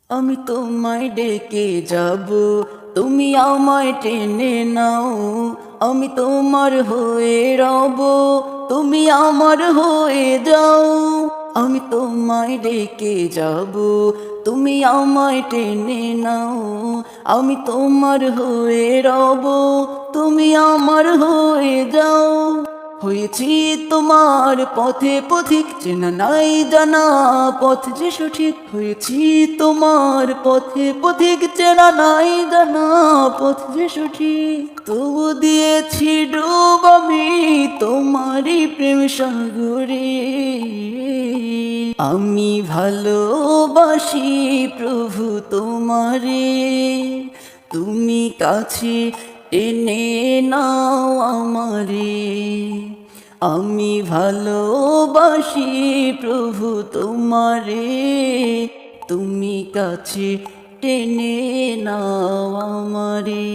আমি তোমায় ডেকে যাব, তুমি আমায় টেনে নাও। আমি তোমার হয়ে রব, তুমি আমার হয়ে যাও। আমি তোমায় ডেকে যাব, তুমি আমায় টেনে নাও। আমি তোমার হয়ে রব, তুমি আমার হয়ে যাও। হয়েছি তোমার পথে পথিক, চেনা নাই জানা পথ যে সঠিক। হয়েছি তোমার পথে পথিক, চেনা নাই জানা পথ যে সঠিক। তবু দিয়েছি ডুব আমি তোমারই প্রেম সাগরে। আমি ভালোবাসি প্রভু তোমারে, তুমি কাছে টেনে নাও আমারে। আমি ভালোবাসি প্রভু তোমারে, তুমি কাছে টেনে নাও আমারে।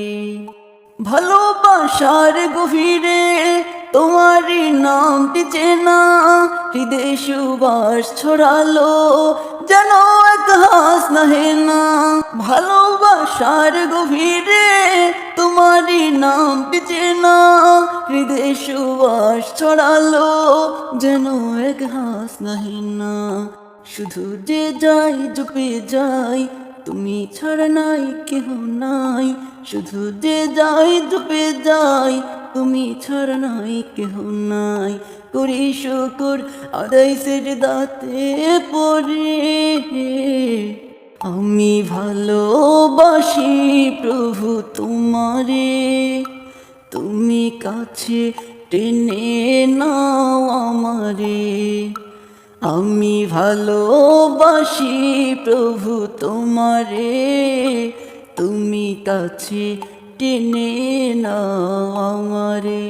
ভালোবাসার গভীরে তোমারই নামটি চেনা, হৃদয় সুবাস ছড়ালো যেন এক হাস নাহে না। ভালোবাসার গভীরে তোমারই নামটি চেনা, হৃদয় সুবাস ছড়ালো যেন এক হাস নাহে না। শুধু যে যাই জপে যাই, তুমি ছাড়া নাই কেহ নাই। শুধু যে যাই জপে যাই, তুমি ছাড়া নাই কেহ নাই। করি শুকুর আদাই সেজদাতে পড়ে, আমি ভালোবাসি প্রভু তোমারে, তুমি কাছে টেনে নাও আমারে। আমি ভালোবাসি প্রভু তোমারে, তুমি কাছে টেনে নাও আমারে।